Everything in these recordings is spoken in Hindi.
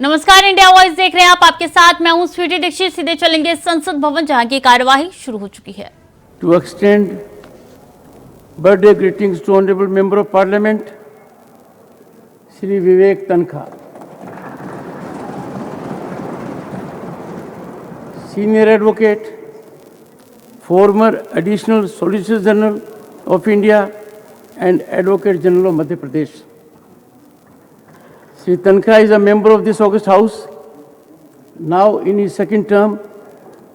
नमस्कार, इंडिया वॉइस देख रहे हैं आप। आपके साथ मैं हूं स्वीटी दीक्षित। सीधे चलेंगे संसद भवन, जहां की कार्यवाही शुरू हो चुकी है। To extend birthday greetings to Honorable Member of Parliament, Shri Vivek Tankha, Senior Advocate, former Additional Solicitor General of India and Advocate General of Madhya Pradesh. Shri Tankha is a member of this August House, now in his second term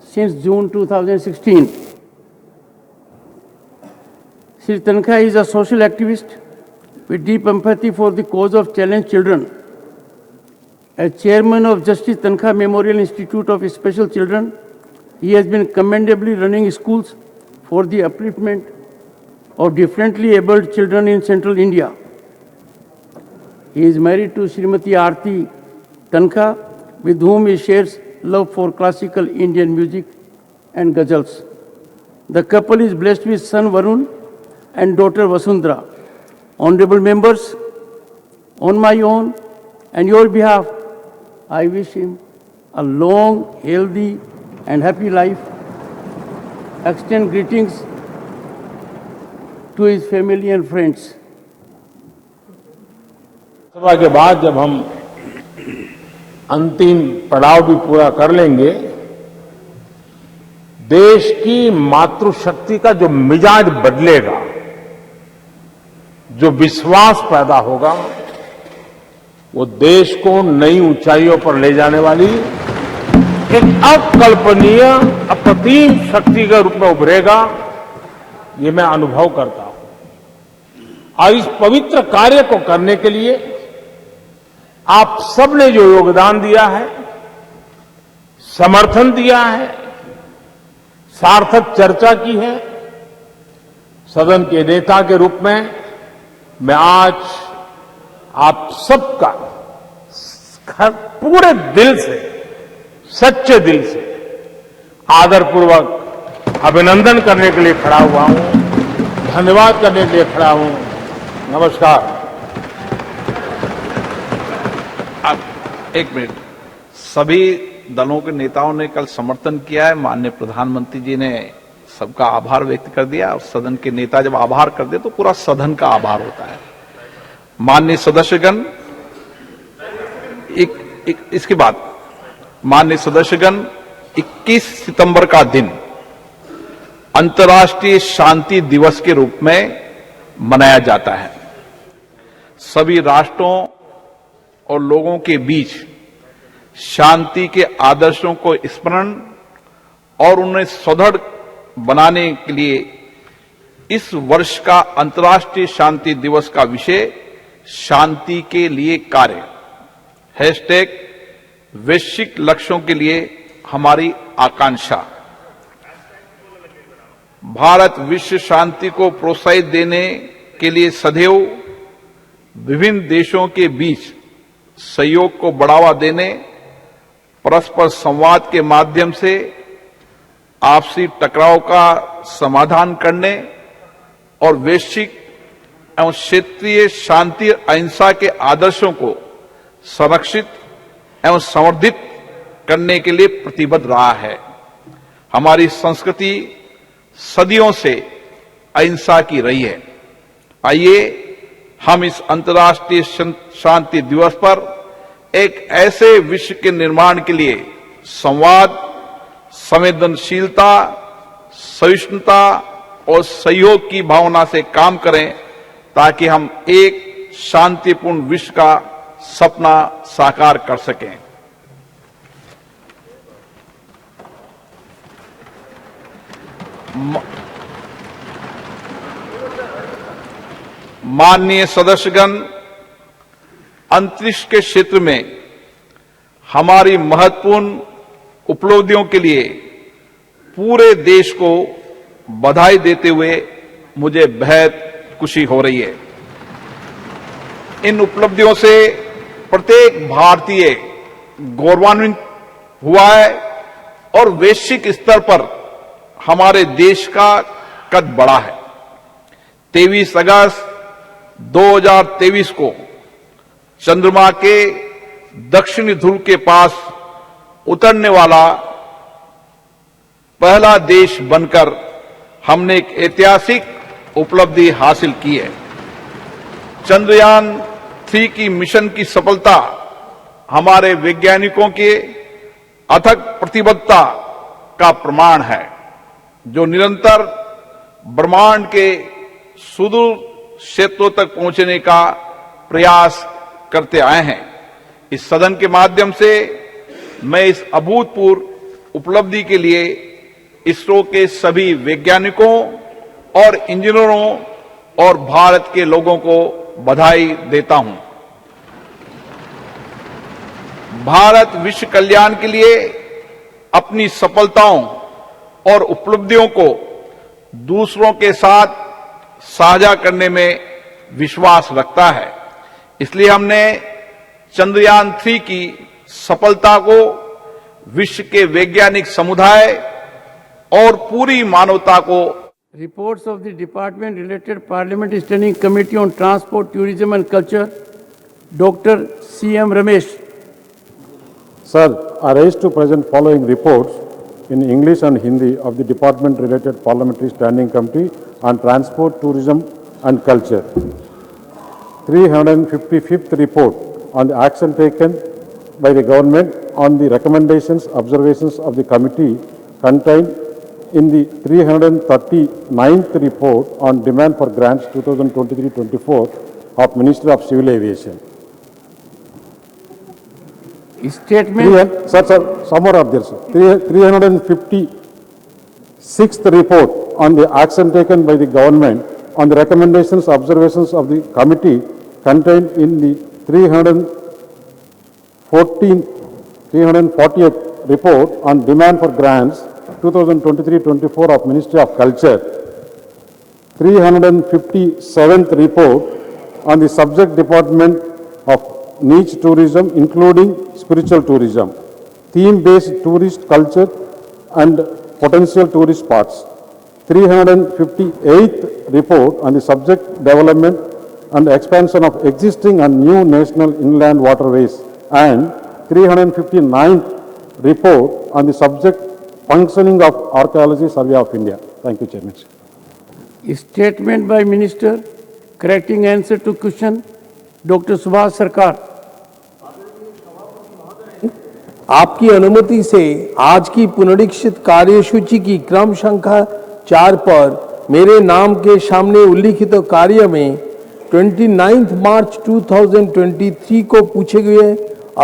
since June 2016. Shri Tankha is a social activist with deep empathy for the cause of challenged children. As chairman of Justice Tankha Memorial Institute of Special Children, he has been commendably running schools for the upliftment of differently abled children in central India. He is married to Srimati Aarti Tankha, with whom he shares love for classical Indian music and ghazals. The couple is blessed with son Varun and daughter Vasundhara. Honorable members, on my own and your behalf, I wish him a long, healthy and happy life. Extend greetings to his family and friends. सभा के बाद जब हम अंतिम पड़ाव भी पूरा कर लेंगे, देश की मातृशक्ति का जो मिजाज बदलेगा, जो विश्वास पैदा होगा, वो देश को नई ऊंचाइयों पर ले जाने वाली एक अकल्पनीय अप्रतिम शक्ति के रूप में उभरेगा, ये मैं अनुभव करता हूं। और इस पवित्र कार्य को करने के लिए आप सबने जो योगदान दिया है, समर्थन दिया है, सार्थक चर्चा की है, सदन के नेता के रूप में मैं आज आप सबका पूरे दिल से, सच्चे दिल से आदरपूर्वक अभिनंदन करने के लिए खड़ा हुआ हूं, धन्यवाद करने के लिए खड़ा हूं। नमस्कार। एक मिनट, सभी दलों के नेताओं ने कल समर्थन किया है। माननीय प्रधानमंत्री जी ने सबका आभार व्यक्त कर दिया, और सदन के नेता जब आभार कर दे तो पूरा सदन का आभार होता है। माननीय सदस्यगण, इसके बाद माननीय सदस्यगण, 21 सितंबर का दिन अंतर्राष्ट्रीय शांति दिवस के रूप में मनाया जाता है। सभी राष्ट्रों और लोगों के बीच शांति के आदर्शों को स्मरण और उन्हें सुदृढ़ बनाने के लिए इस वर्ष का अंतर्राष्ट्रीय शांति दिवस का विषय शांति के लिए कार्य हैशटैग वैश्विक लक्ष्यों के लिए हमारी आकांक्षा। भारत विश्व शांति को प्रोत्साहित देने के लिए सदैव विभिन्न देशों के बीच सहयोग को बढ़ावा देने, परस्पर संवाद के माध्यम से आपसी टकराव का समाधान करने और वैश्विक एवं क्षेत्रीय शांति अहिंसा के आदर्शों को संरक्षित एवं संवर्धित करने के लिए प्रतिबद्ध रहा है। हमारी संस्कृति सदियों से अहिंसा की रही है। आइए हम इस अंतर्राष्ट्रीय शांति दिवस पर एक ऐसे विश्व के निर्माण के लिए संवाद, संवेदनशीलता, सहिष्णुता और सहयोग की भावना से काम करें, ताकि हम एक शांतिपूर्ण विश्व का सपना साकार कर सकें। माननीय सदस्यगण, अंतरिक्ष के क्षेत्र में हमारी महत्वपूर्ण उपलब्धियों के लिए पूरे देश को बधाई देते हुए मुझे बेहद खुशी हो रही है। इन उपलब्धियों से प्रत्येक भारतीय गौरवान्वित हुआ है और वैश्विक स्तर पर हमारे देश का कद बढ़ा है। 23 अगस्त 2023 को चंद्रमा के दक्षिणी ध्रुव के पास उतरने वाला पहला देश बनकर हमने एक ऐतिहासिक उपलब्धि हासिल की है। चंद्रयान 3 की मिशन की सफलता हमारे वैज्ञानिकों के अथक प्रतिबद्धता का प्रमाण है, जो निरंतर ब्रह्मांड के सुदूर क्षेत्रों तक पहुंचने का प्रयास करते आए हैं। इस सदन के माध्यम से मैं इस अभूतपूर्व उपलब्धि के लिए इसरो के सभी वैज्ञानिकों और इंजीनियरों और भारत के लोगों को बधाई देता हूं। भारत विश्व कल्याण के लिए अपनी सफलताओं और उपलब्धियों को दूसरों के साथ साझा करने में विश्वास रखता है। इसलिए हमने चंद्रयान 3 की सफलता को विश्व के वैज्ञानिक समुदाय और पूरी मानवता को Reports of the Department related Parliamentary Standing Committee on Transport, Tourism and Culture, Dr. C.M. Ramesh. Sir, I raise to present following reports in English and Hindi of the Department related Parliamentary Standing Committee on Transport, Tourism and Culture. 355th report on the action taken by the government on the recommendations, observations of the committee contained in the 339th report on demand for grants 2023-24 of Ministry of Civil Aviation. Statement. Sir, some more of this. 356th report on the action taken by the government on the recommendations, observations of the committee contained in the 340th report on demand for grants 2023-24 of Ministry of Culture. 357th report on the subject department of niche tourism, including spiritual tourism, theme-based tourist culture and potential tourist spots. 358th report on the subject development and expansion of existing and new national inland waterways, and 359th report on the subject functioning of Archaeology Survey of India. Thank you, Chairman. Statement by Minister, correcting answer to question, Dr. Subhash Sarkar. आपकी अनुमति से आज की पुनरीक्षित कार्यसूची की क्रम संख्या 4 पर मेरे नाम के सामने उल्लिखित कार्य में 29 मार्च 2023 को पूछे गए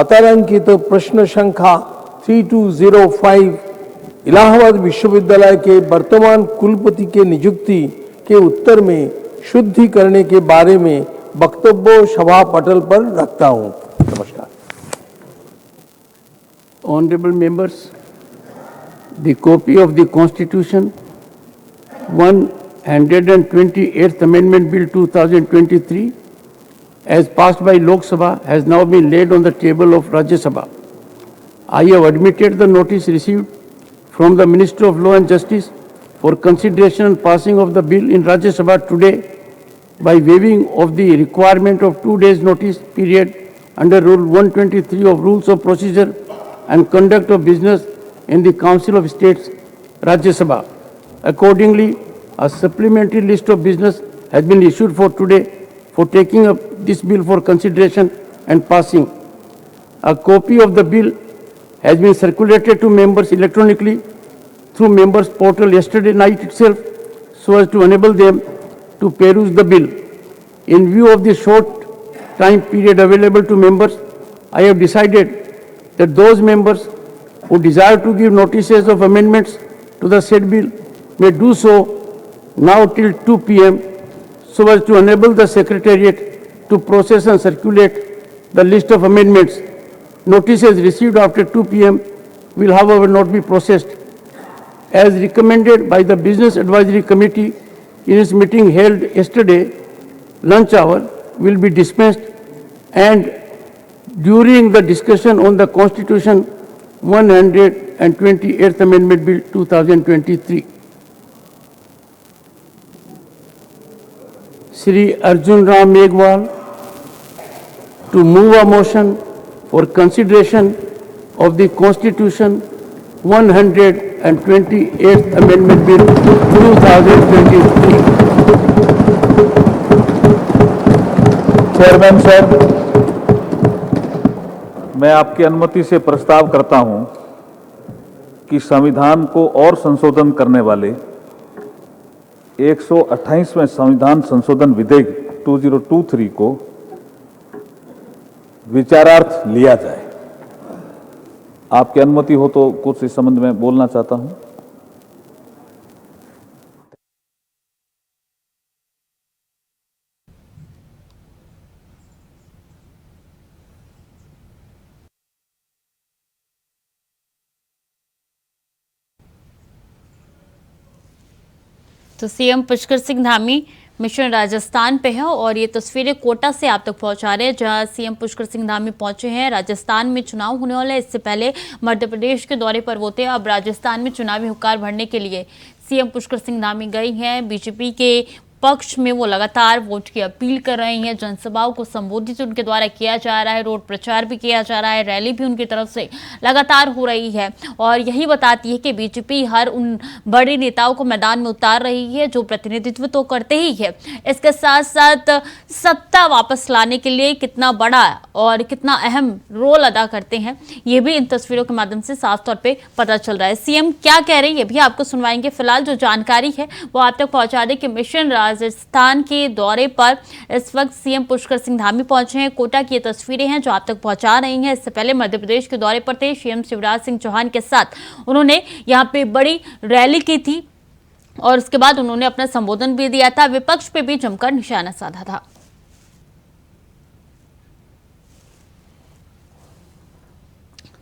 अतारांकित प्रश्न संख्या 3205 इलाहाबाद विश्वविद्यालय के वर्तमान कुलपति के नियुक्ति के उत्तर में शुद्धि करने के बारे में वक्तव्य सभा पटल पर रखता हूं। नमस्कार। Honorable members, the copy of the Constitution, 128th Amendment Bill 2023, as passed by Lok Sabha, has now been laid on the table of Rajya Sabha. I have admitted the notice received from the Minister of Law and Justice for consideration and passing of the bill in Rajya Sabha today by waiving of the requirement of 2 days notice period under Rule 123 of Rules of Procedure and Conduct of Business in the Council of States, Rajya Sabha. Accordingly, a supplementary list of business has been issued for today for taking up this bill for consideration and passing. A copy of the bill has been circulated to members electronically through members portal yesterday night itself, so as to enable them to peruse the bill. In view of the short time period available to members, I have decided that those members who desire to give notices of amendments to the said bill may do so now till 2 p.m. so as to enable the Secretariat to process and circulate the list of amendments. Notices received after 2 p.m. will, however, not be processed. As recommended by the Business Advisory Committee in its meeting held yesterday, lunch hour will be dispensed, and during the discussion on the Constitution 128th Amendment Bill 2023. Shri Arjun Ram Meghwal to move a motion for consideration of the Constitution 128th Amendment Bill 2023. Chairman साहब, मैं आपकी अनुमति से प्रस्ताव करता हूं कि संविधान को और संशोधन करने वाले 128वें संविधान संशोधन विधेयक 2023 को विचारार्थ लिया जाए। आपकी अनुमति हो तो कुछ इस संबंध में बोलना चाहता हूं। तो सीएम पुष्कर सिंह धामी मिशन राजस्थान पे है और ये तस्वीरें कोटा से आप तक पहुंचा रहे हैं, जहां सीएम पुष्कर सिंह धामी पहुंचे हैं। राजस्थान में चुनाव होने वाला है, इससे पहले मध्य प्रदेश के दौरे पर वो थे। अब राजस्थान में चुनावी हुंकार भरने के लिए सीएम पुष्कर सिंह धामी गई हैं। बीजेपी के पक्ष में वो लगातार वोट की अपील कर रहे हैं। जनसभाओं को संबोधित उनके द्वारा किया जा रहा है, रोड प्रचार भी किया जा रहा है, रैली भी उनकी तरफ से लगातार हो रही है और यही बताती है कि बीजेपी हर उन बड़े नेताओं को मैदान में उतार रही है जो प्रतिनिधित्व तो करते ही है, इसके साथ साथ सत्ता वापस लाने के लिए कितना बड़ा और कितना अहम रोल अदा करते हैं, ये भी इन तस्वीरों के माध्यम से साफ तौर पर पता चल रहा है। सीएम क्या कह रहे हैं ये भी आपको सुनवाएंगे। फिलहाल जो जानकारी है वो आप तक पहुंचा दें कि मिशन राजस्थान के दौरे पर इस वक्त सीएम पुष्कर सिंह धामी पहुंचे हैं। कोटा की ये तस्वीरें हैं जो आप तक पहुंचा रही हैं। इससे पहले मध्य प्रदेश के दौरे पर थे, सीएम शिवराज सिंह चौहान के साथ उन्होंने यहां पे बड़ी रैली की थी और उसके बाद उन्होंने अपना संबोधन भी दिया था। विपक्ष पे भी जमकर निशाना साधा था।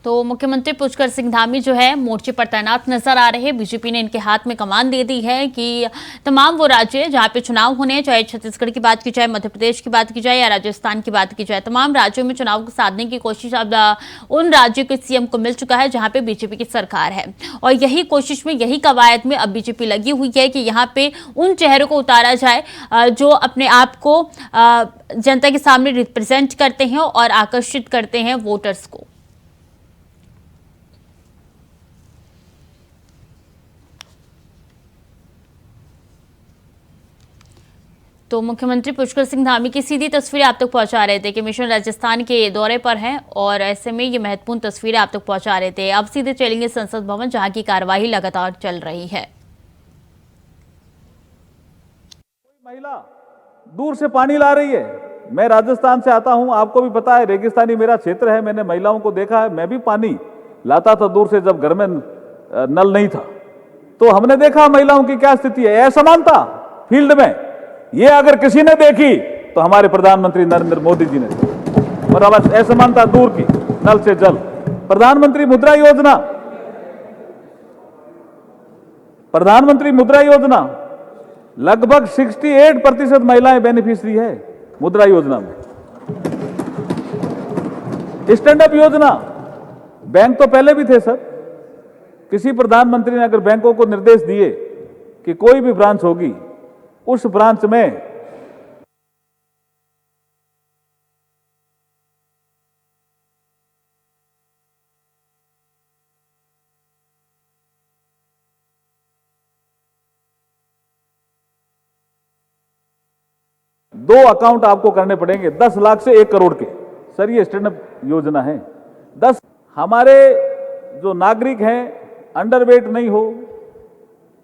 तो मुख्यमंत्री पुष्कर सिंह धामी जो है मोर्चे पर तैनात नजर आ रहे हैं। बीजेपी ने इनके हाथ में कमान दे दी है कि तमाम वो राज्य जहां पे चुनाव होने, चाहे छत्तीसगढ़ की बात की जाए, मध्य प्रदेश की बात की जाए या राजस्थान की बात की जाए, तमाम राज्यों में चुनाव को साधने की कोशिश अब उन राज्यों के सीएम को मिल चुका है जहां पे बीजेपी की सरकार है और यही कोशिश में, यही कवायद में अब बीजेपी लगी हुई है कि यहाँ पे उन चेहरों को उतारा जाए जो अपने आप को जनता के सामने रिप्रेजेंट करते हैं और आकर्षित करते हैं वोटर्स को। तो मुख्यमंत्री पुष्कर सिंह धामी की सीधी तस्वीरें आप तक पहुंचा रहे थे कि मिशन राजस्थान के दौरे पर हैं और ऐसे में ये महत्वपूर्ण तस्वीरें आप तक पहुंचा रहे थे। अब सीधे चलेंगे संसद भवन जहां की कार्यवाही लगातार चल रही है। महिला दूर से पानी ला रही है। मैं राजस्थान से आता हूं, आपको भी पता है रेगिस्तानी मेरा क्षेत्र है। मैंने महिलाओं को देखा है, मैं भी पानी लाता था दूर से जब घर में नल नहीं था। तो हमने देखा महिलाओं की क्या स्थिति है, असमानता फील्ड में। ये अगर किसी ने देखी तो हमारे प्रधानमंत्री नरेंद्र मोदी जी ने, और अब असमानता दूर की, नल से जल। प्रधानमंत्री मुद्रा योजना, प्रधानमंत्री मुद्रा योजना लगभग 68% महिलाएं बेनिफिशियरी है मुद्रा योजना में। स्टैंड अप योजना, बैंक तो पहले भी थे सर। किसी प्रधानमंत्री ने अगर बैंकों को निर्देश दिए कि कोई भी ब्रांच होगी, उस ब्रांच में दो अकाउंट आपको करने पड़ेंगे 10 लाख से 1 करोड़ के। सर ये स्टैंड अप योजना है। 10 हमारे जो नागरिक हैं अंडरवेट नहीं हो,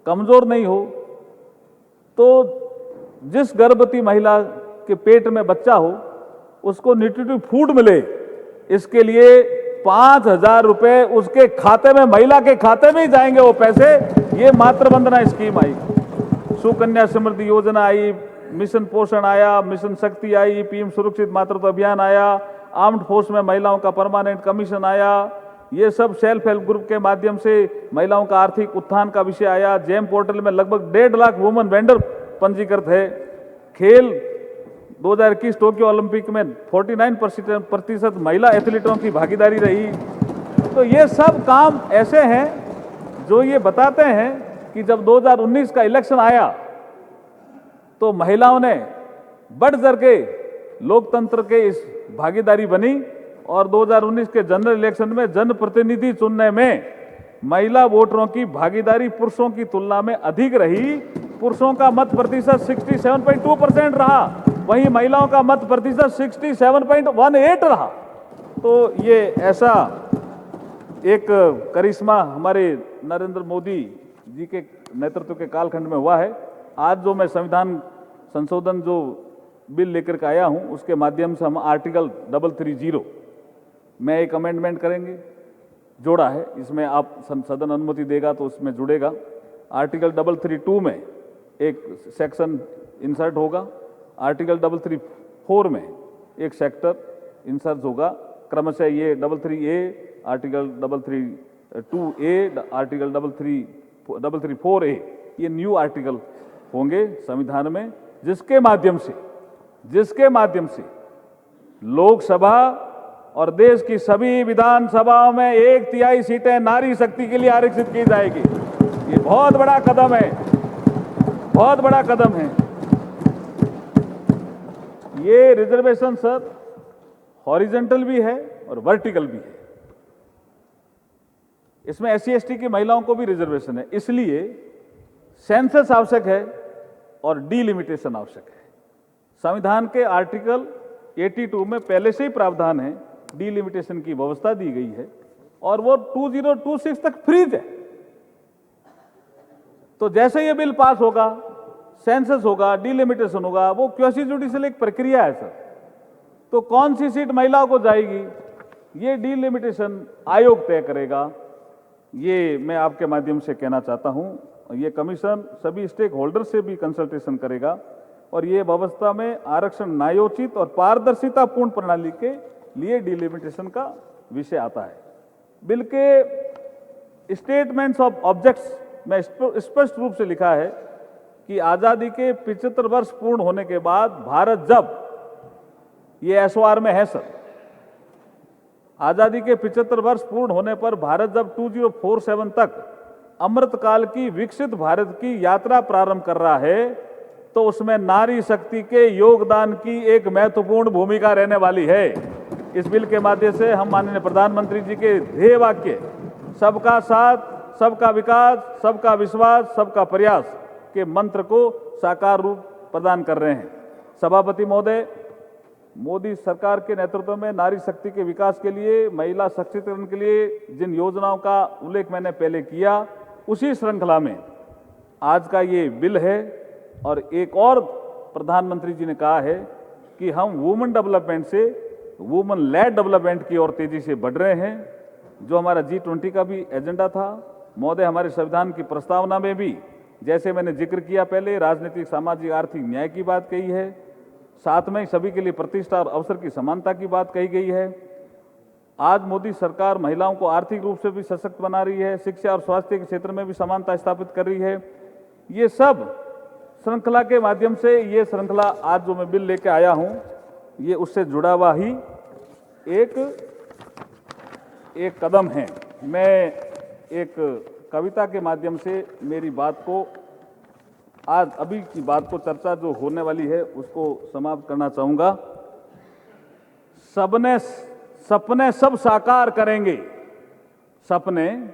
कमजोर नहीं हो, तो जिस गर्भवती महिला के पेट में बच्चा हो उसको न्यूट्रिटिव फूड मिले, इसके लिए 5,000 रुपए उसके खाते में, महिला के खाते में ही जाएंगे वो पैसे। ये मातृवंदना स्कीम आई, सुकन्या समृद्धि योजना आई, मिशन पोषण आया, मिशन शक्ति आई, पीएम सुरक्षित मातृत्व अभियान आया, आर्म्ड फोर्स में महिलाओं का परमानेंट कमीशन आया। ये सब सेल्फ हेल्प ग्रुप के माध्यम से महिलाओं का आर्थिक उत्थान का विषय आया। जेम पोर्टल में लगभग 1.5 लाख वुमेन वेंडर पंजीकृत है। खेल 2021 टोक्यो ओलंपिक में 49% महिला एथलीटों की भागीदारी रही। तो ये सब काम ऐसे हैं जो ये बताते हैं कि जब 2019 का इलेक्शन आया तो महिलाओं ने बढ़ चढ़ के लोकतंत्र के इस भागीदारी बनी और 2019 के जनरल इलेक्शन में जनप्रतिनिधि चुनने में महिला वोटरों की भागीदारी पुरुषों की तुलना में अधिक रही। पुरुषों का मत प्रतिशत 67.2% रहा, वहीं महिलाओं का मत प्रतिशत 67.18 रहा। तो ये ऐसा एक करिश्मा हमारे नरेंद्र मोदी जी के नेतृत्व के कालखंड में हुआ है। आज जो मैं संविधान संशोधन जो बिल लेकर के आया हूं, उसके माध्यम से हम आर्टिकल 330 में एक अमेंडमेंट करेंगे, जोड़ा है। इसमें आप सदन अनुमति देगा तो उसमें जुड़ेगा। आर्टिकल 332 में एक सेक्शन इंसर्ट होगा, आर्टिकल 334 में एक सेक्टर इंसर्ट होगा। क्रमशः ये 33A, article 332A, article 334A, ये न्यू आर्टिकल होंगे संविधान में, जिसके माध्यम से लोकसभा और देश की सभी विधानसभाओं में 1/3 सीटें नारी शक्ति के लिए आरक्षित की जाएगी। ये बहुत बड़ा कदम है, बहुत बड़ा कदम है। ये रिजर्वेशन सर हॉरिजॉन्टल भी है और वर्टिकल भी है। इसमें SC/ST की महिलाओं को भी रिजर्वेशन है, इसलिए सेंसस आवश्यक है और डीलिमिटेशन आवश्यक है। संविधान के आर्टिकल 82 में पहले से ही प्रावधान है, डीलिमिटेशन की व्यवस्था दी गई है और वो 2026 तक फ्रीज है। तो जैसे ये बिल पास होगा, सेंसस होगा, डीलिमिटेशन होगा, वो क्वासी जुडिशियल एक प्रक्रिया है सर। तो कौन सी सीट महिलाओं को जाएगी, ये डीलिमिटेशन आयोग तय करेगा। ये मैं आपके माध्यम से कहना चाहता हूं। ये कमीशन सभी स्टेक होल्डर से भी कंसल्टेशन करेगा और ये व्यवस्था में आरक्षण न्यायोचित और पारदर्शितापूर्ण प्रणाली के लिए डीलिमिटेशन का विषय आता है। बिल के स्टेटमेंट्स ऑफ ऑब्जेक्ट्स में स्पष्ट रूप से लिखा है कि आजादी के 75 वर्ष पूर्ण होने के बाद भारत जब, ये SOR में है सर, आजादी के 75 वर्ष पूर्ण होने पर भारत जब 2047 तक अमृतकाल की विकसित भारत की यात्रा प्रारंभ कर रहा है, तो उसमें नारी शक्ति के योगदान की एक महत्वपूर्ण भूमिका रहने वाली है। इस बिल के माध्यम से हम माननीय प्रधानमंत्री जी के ध्येय वाक्य सबका साथ, सबका विकास, सबका विश्वास, सबका प्रयास के मंत्र को साकार रूप प्रदान कर रहे हैं। सभापति महोदय, मोदी सरकार के नेतृत्व में नारी शक्ति के विकास के लिए, महिला सशक्तिकरण के लिए जिन योजनाओं का उल्लेख मैंने पहले किया, उसी श्रृंखला में आज का ये बिल है। और एक और प्रधानमंत्री जी ने कहा है कि हम वुमेन डेवलपमेंट से वुमेन लेड डेवलपमेंट की ओर तेजी से बढ़ रहे हैं, जो हमारा G20 का भी एजेंडा था। महोदय, हमारे संविधान की प्रस्तावना में भी, जैसे मैंने जिक्र किया पहले, राजनीतिक, सामाजिक, आर्थिक न्याय की बात कही है, साथ में सभी के लिए प्रतिष्ठा और अवसर की समानता की बात कही गई है। आज मोदी सरकार महिलाओं को आर्थिक रूप से भी सशक्त बना रही है, शिक्षा और स्वास्थ्य के क्षेत्र में भी समानता स्थापित कर रही है। ये सब श्रृंखला के माध्यम से, ये श्रृंखला आज जो मैं बिल लेके आया हूं, ये उससे जुड़ा हुआ ही एक कदम है। मैं एक कविता के माध्यम से मेरी बात को, आज अभी की बात को, चर्चा जो होने वाली है, उसको समाप्त करना चाहूंगा। सपने सब साकार करेंगे, सपने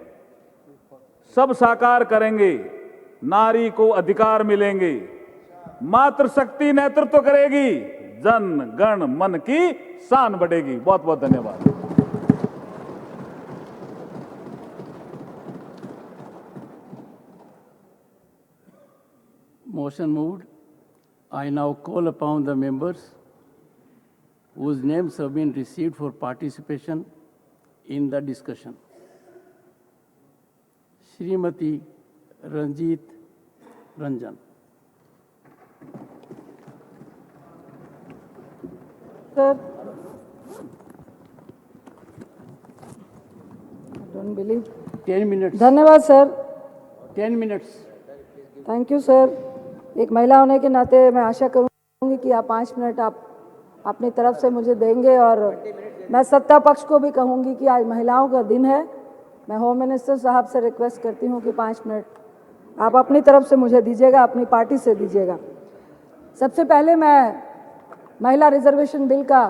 सब साकार करेंगे, नारी को अधिकार मिलेंगे, मातृशक्ति नेतृत्व करेगी, जन गण मन की शान बढ़ेगी। बहुत बहुत धन्यवाद। Motion moved. I now call upon the members whose names have been received for participation in the discussion. Shrimati Ranjit Ranjan. Sir, I don't believe. 10 minutes. धन्यवाद sir. 10 minutes. Thank you sir. एक महिला होने के नाते मैं आशा करूंगी कि आप 5 मिनट आप अपनी तरफ से मुझे देंगे, और मैं सत्ता पक्ष को भी कहूंगी कि आज महिलाओं का दिन है। मैं होम मिनिस्टर साहब से रिक्वेस्ट करती हूं कि 5 मिनट आप अपनी तरफ से मुझे दीजिएगा, अपनी पार्टी से दीजिएगा। सबसे पहले मैं महिला रिजर्वेशन बिल का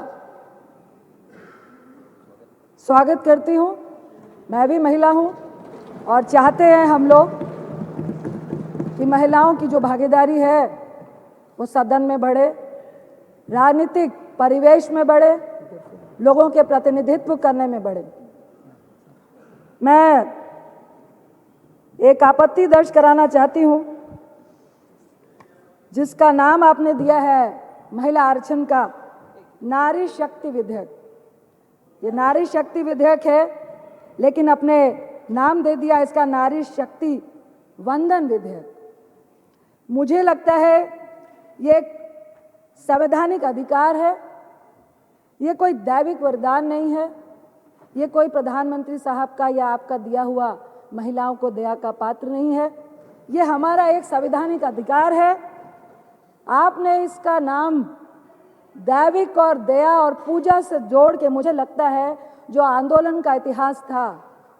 स्वागत करती हूँ। मैं भी महिला हूँ और चाहते हैं हम लोग कि महिलाओं की जो भागीदारी है वो सदन में बढ़े, राजनीतिक परिवेश में बढ़े, लोगों के प्रतिनिधित्व करने में बढ़े। मैं एक आपत्ति दर्ज कराना चाहती हूँ जिसका नाम आपने दिया है महिला आरक्षण का, नारी शक्ति विधेयक। ये नारी शक्ति विधेयक है, लेकिन अपने नाम दे दिया इसका नारी शक्ति वंदन विधेयक। मुझे लगता है ये एक संवैधानिक अधिकार है, ये कोई दैविक वरदान नहीं है, ये कोई प्रधानमंत्री साहब का या आपका दिया हुआ महिलाओं को दया का पात्र नहीं है। ये हमारा एक संवैधानिक अधिकार है। आपने इसका नाम दैविक और दया और पूजा से जोड़ के मुझे लगता है जो आंदोलन का इतिहास था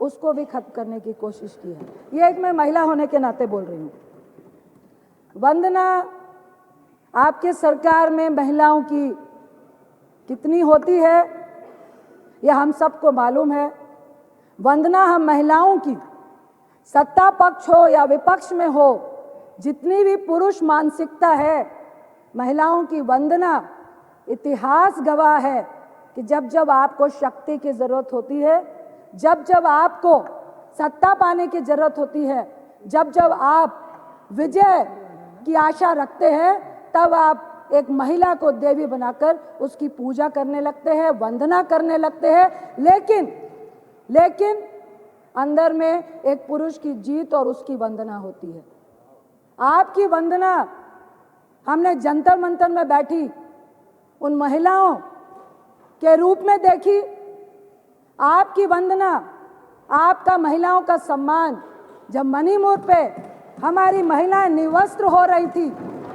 उसको भी खत्म करने की कोशिश की है। ये एक मैं महिला होने के नाते बोल रही हूँ। वंदना आपके सरकार में महिलाओं की कितनी होती है यह हम सबको मालूम है। वंदना हम महिलाओं की सत्ता पक्ष हो या विपक्ष में हो, जितनी भी पुरुष मानसिकता है, महिलाओं की वंदना इतिहास गवाह है कि जब जब आपको शक्ति की जरूरत होती है, जब जब आपको सत्ता पाने की जरूरत होती है, जब जब आप विजय की आशा रखते हैं, तब आप एक महिला को देवी बनाकर उसकी पूजा करने लगते हैं, वंदना करने लगते हैं। लेकिन अंदर में एक पुरुष की जीत और उसकी वंदना होती है। आपकी वंदना हमने जंतर मंतर में बैठी उन महिलाओं के रूप में देखी। आपकी वंदना, आपका महिलाओं का सम्मान जब मणिपुर पे हमारी महिलाएं निवस्त्र हो रही थी,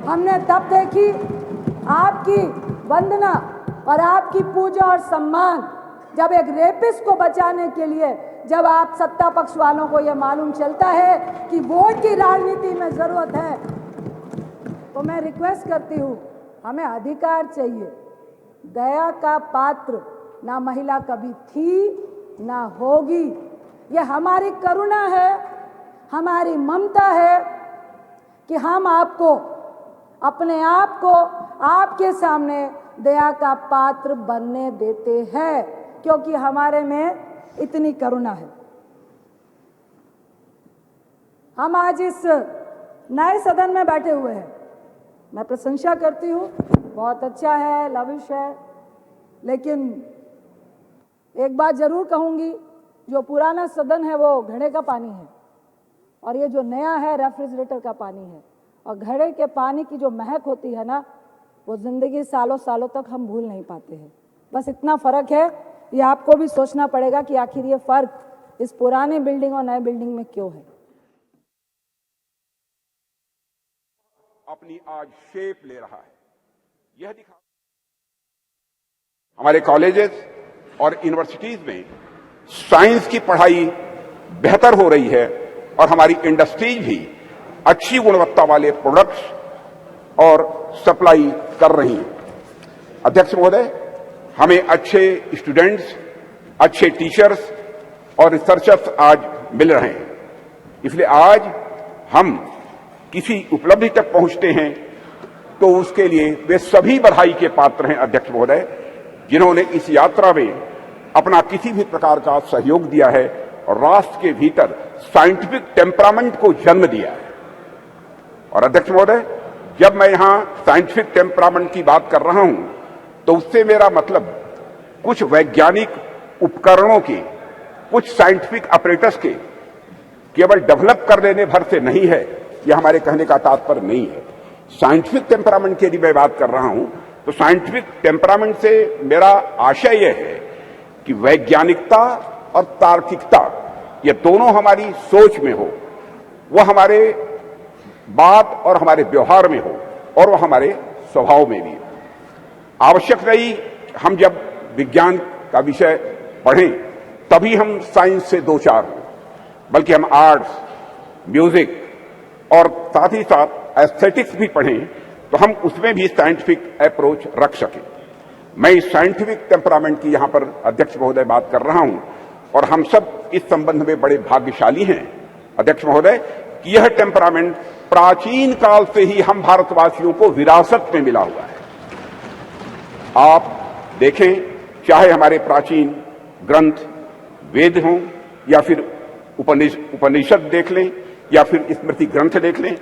हमने तब देखी। आपकी वंदना और आपकी पूजा और सम्मान जब एक रेपिस्ट को बचाने के लिए, जब आप सत्ता पक्ष वालों को यह मालूम चलता है कि वोट की राजनीति में जरूरत है, तो मैं रिक्वेस्ट करती हूँ, हमें अधिकार चाहिए। दया का पात्र ना महिला कभी थी ना होगी। यह हमारी करुणा है, हमारी ममता है कि हम आपको, अपने आप को आपके सामने दया का पात्र बनने देते हैं, क्योंकि हमारे में इतनी करुणा है। हम आज इस नए सदन में बैठे हुए हैं, मैं प्रशंसा करती हूँ, बहुत अच्छा है, लविश है। लेकिन एक बात जरूर कहूँगी, जो पुराना सदन है वो घड़े का पानी है और ये जो नया है रेफ्रिजरेटर का पानी है। और घड़े के पानी की जो महक होती है ना, वो जिंदगी सालों सालों तक हम भूल नहीं पाते हैं। बस इतना फर्क है, ये आपको भी सोचना पड़ेगा कि आखिर ये फर्क इस पुराने बिल्डिंग और नए बिल्डिंग में क्यों है। अपनी आज शेप ले रहा है, यह दिखा। हमारे कॉलेजेस और यूनिवर्सिटीज में साइंस की पढ़ाई बेहतर हो रही है और हमारी इंडस्ट्रीज भी अच्छी गुणवत्ता वाले प्रोडक्ट्स और सप्लाई कर रही हैं। अध्यक्ष महोदय, हमें अच्छे स्टूडेंट्स, अच्छे टीचर्स और रिसर्चर्स आज मिल रहे हैं। इसलिए आज हम किसी उपलब्धि तक पहुंचते हैं तो उसके लिए वे सभी बधाई के पात्र हैं अध्यक्ष महोदय, जिन्होंने इस यात्रा में अपना किसी भी प्रकार का सहयोग दिया है और राष्ट्र के भीतर साइंटिफिक टेम्परामेंट को जन्म दिया है। और अध्यक्ष महोदय, जब मैं यहां साइंटिफिक टेम्परामेंट की बात कर रहा हूं तो उससे मेरा मतलब कुछ वैज्ञानिक उपकरणों के, कुछ साइंटिफिक ऑपरेटर्स के केवल डेवलप कर लेने भर से नहीं है, यह हमारे कहने का तात्पर्य नहीं है। साइंटिफिक टेम्परामेंट की यदि मैं बात कर रहा हूं तो साइंटिफिक टेम्परामेंट से मेरा आशय यह है कि वैज्ञानिकता और तार्किकता ये दोनों हमारी सोच में हो, वह हमारे बात और हमारे व्यवहार में हो और वह हमारे स्वभाव में भी हो। आवश्यक नहीं हम जब विज्ञान का विषय पढ़ें तभी हम साइंस से दो चार हों, बल्कि हम आर्ट्स, म्यूजिक और साथ ही साथ एस्थेटिक्स भी पढ़ें तो हम उसमें भी साइंटिफिक अप्रोच रख सकें। मैं इस साइंटिफिक टेम्परामेंट की यहां पर अध्यक्ष महोदय बात कर रहा हूं और हम सब इस संबंध में बड़े भाग्यशाली हैं अध्यक्ष महोदय कि यह टेम्परामेंट प्राचीन काल से ही हम भारतवासियों को विरासत में मिला हुआ है। आप देखें, चाहे हमारे प्राचीन ग्रंथ वेद हों या फिर उपनिषद देख लें या फिर स्मृति ग्रंथ देख लें,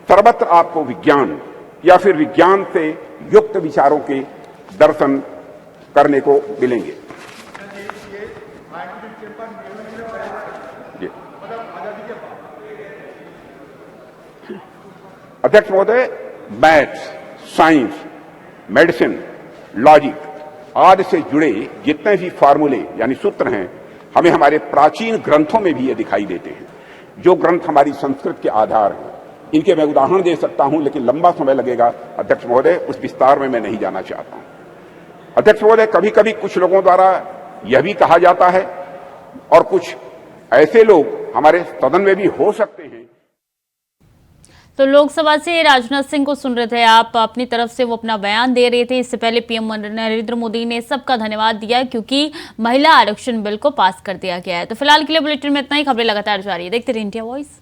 सर्वत्र आपको विज्ञान या फिर विज्ञान से युक्त विचारों के दर्शन करने को मिलेंगे। अध्यक्ष महोदय, मैथ्स, साइंस, मेडिसिन, लॉजिक आदि से जुड़े जितने भी फार्मूले यानी सूत्र हैं, हमें हमारे प्राचीन ग्रंथों में भी ये दिखाई देते हैं। जो ग्रंथ हमारी संस्कृत के आधार हैं, इनके मैं उदाहरण दे सकता हूं, लेकिन लंबा समय लगेगा अध्यक्ष महोदय, उस विस्तार में मैं नहीं जाना चाहता हूं। अध्यक्ष महोदय, कभी कभी कुछ लोगों द्वारा यह भी कहा जाता है और कुछ ऐसे लोग हमारे सदन में भी हो सकते हैं। तो लोकसभा से राजनाथ सिंह को सुन रहे थे आप, अपनी तरफ से वो अपना बयान दे रहे थे। इससे पहले पीएम नरेंद्र मोदी ने सबका धन्यवाद दिया क्योंकि महिला आरक्षण बिल को पास कर दिया गया है। तो फिलहाल के लिए बुलेटिन में इतना ही। खबरें लगातार जारी है, देखते रहिए इंडिया वॉइस।